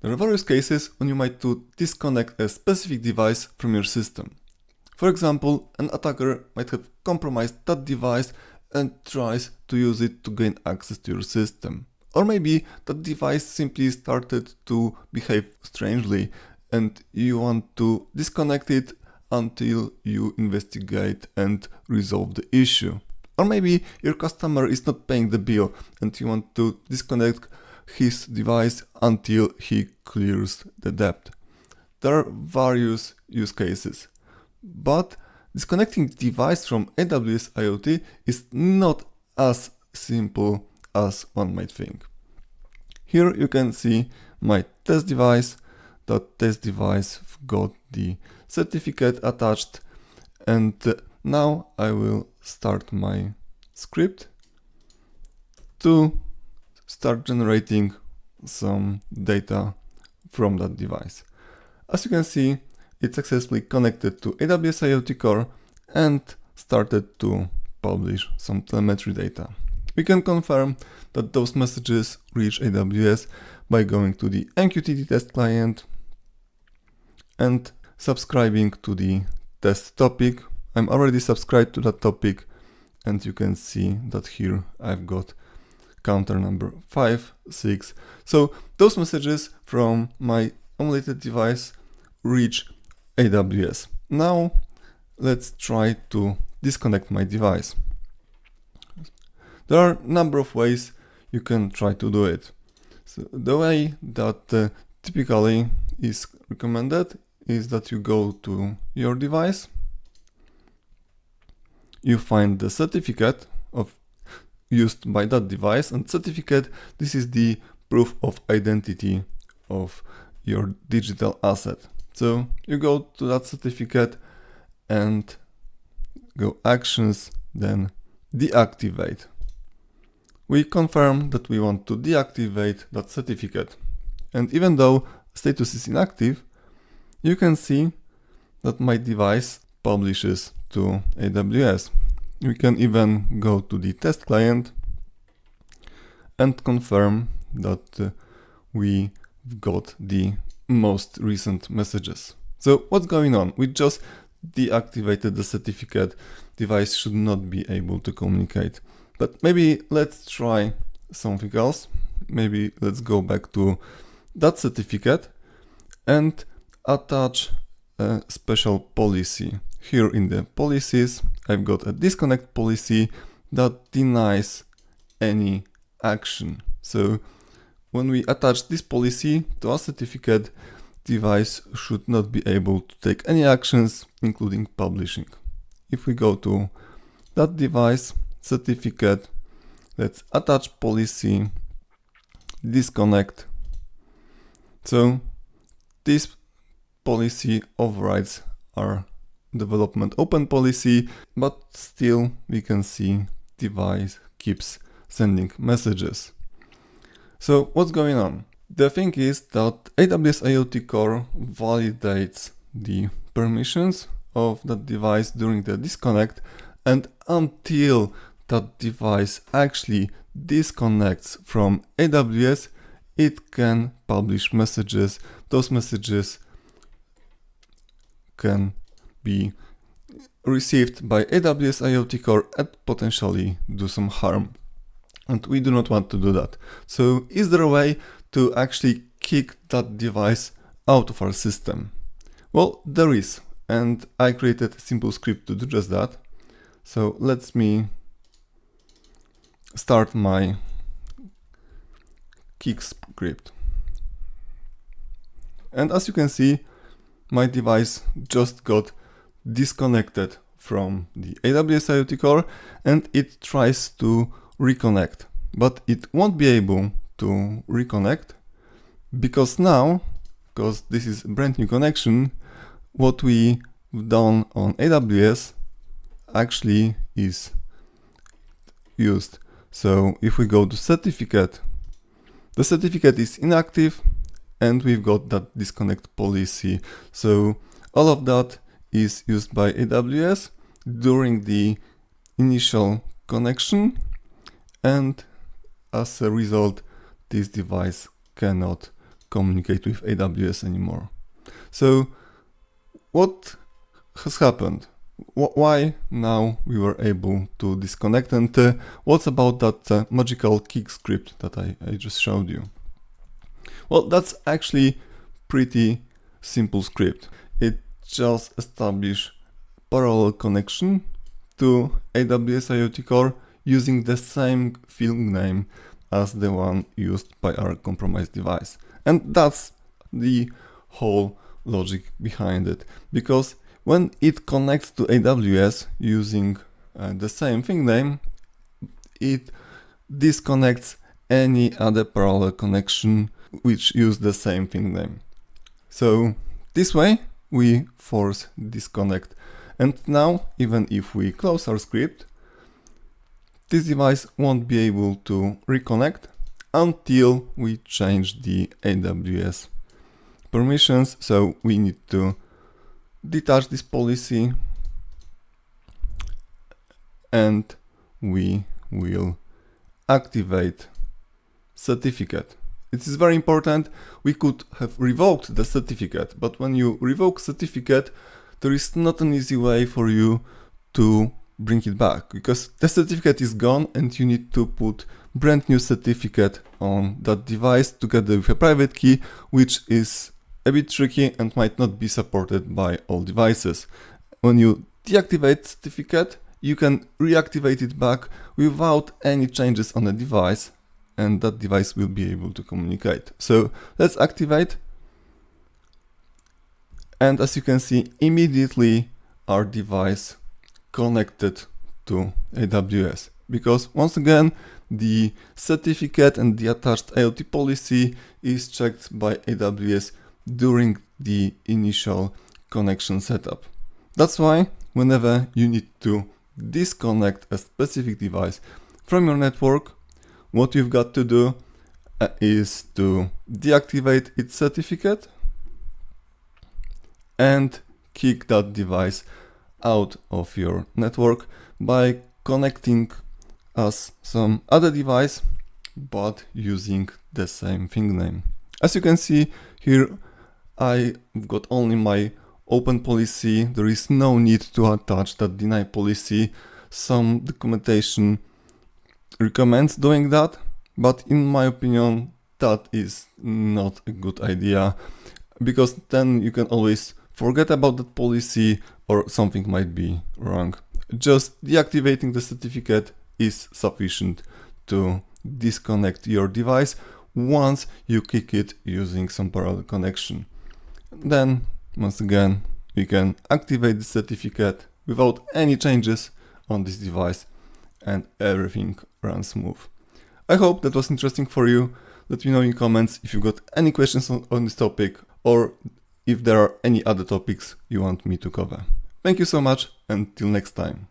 There are various cases when you might to disconnect a specific device from your system. For example, an attacker might have compromised that device and tries to use it to gain access to your system. Or maybe that device simply started to behave strangely and you want to disconnect it until you investigate and resolve the issue. Or maybe your customer is not paying the bill and you want to disconnect his device until he clears the debt. There are various use cases, but disconnecting device from AWS IoT is not as simple as one might think. Here you can see my test device. That test device got the certificate attached, and now I will start my script to start generating some data from that device. As you can see, it successfully connected to AWS IoT Core and started to publish some telemetry data. We can confirm that those messages reach AWS by going to the MQTT test client and subscribing to the test topic. I'm already subscribed to that topic, and you can see that here I've got counter number 5, 6. So those messages from my emulated device reach AWS. Now let's try to disconnect my device. There are a number of ways you can try to do it. So the way that typically is recommended is that you go to your device, you find the certificate used by that device, and certificate, this is the proof of identity of your digital asset. So you go to that certificate and go actions, then deactivate. We confirm that we want to deactivate that certificate. And even though status is inactive, you can see that my device publishes to AWS. We can even go to the test client and confirm that we got the most recent messages. So what's going on? We just deactivated the certificate. Device should not be able to communicate. But maybe let's try something else. Maybe let's go back to that certificate and attach a special policy. Here in the policies, I've got a disconnect policy that denies any action. So when we attach this policy to a certificate, device should not be able to take any actions, including publishing. If we go to that device, certificate, let's attach policy, disconnect. So this policy overrides our development open policy, but still we can see device keeps sending messages. So what's going on? The thing is that AWS IoT Core validates the permissions of that device during the disconnect, and until that device actually disconnects from AWS, it can publish messages. Those messages can be received by AWS IoT Core and potentially do some harm. And we do not want to do that. So is there a way to actually kick that device out of our system? Well, there is, and I created a simple script to do just that. So let me start my kick script. And as you can see, my device just got disconnected from the AWS IoT Core and it tries to reconnect, but it won't be able to reconnect because this is a brand new connection, what we've done on AWS actually is used. So if we go to certificate, the certificate is inactive and we've got that disconnect policy. So all of that is used by AWS during the initial connection, and as a result, this device cannot communicate with AWS anymore. So what has happened? Why now we were able to disconnect, and what's about that magical kick script that I just showed you? Well, that's actually pretty simple script. It just establishes parallel connection to AWS IoT Core using the same field name as the one used by our compromised device. And that's the whole logic behind it, because when it connects to AWS using the same thing name, it disconnects any other parallel connection which use the same thing name. So this way we force disconnect. And now, even if we close our script, this device won't be able to reconnect until we change the AWS permissions. So we need to detach this policy and we will activate certificate. It is very important. We could have revoked the certificate, but when you revoke certificate, there is not an easy way for you to bring it back, because the certificate is gone and you need to put brand new certificate on that device together with a private key, which is a bit tricky and might not be supported by all devices. When you deactivate certificate, you can reactivate it back without any changes on the device, and that device will be able to communicate. So let's activate. And as you can see, immediately our device connected to AWS, because once again, the certificate and the attached IoT policy is checked by AWS during the initial connection setup. That's why whenever you need to disconnect a specific device from your network, what you've got to do is to deactivate its certificate and kick that device out of your network by connecting as some other device but using the same thing name. As you can see here, I've got only my open policy. There is no need to attach that deny policy. Some documentation recommends doing that, but in my opinion that is not a good idea, because then you can always forget about that policy or something might be wrong. Just deactivating the certificate is sufficient to disconnect your device once you kick it using some parallel connection. Then once again we can activate the certificate without any changes on this device and everything runs smooth. I hope that was interesting for you. Let me know in comments if you got any questions on this topic, or if there are any other topics you want me to cover. Thank you so much, and till next time.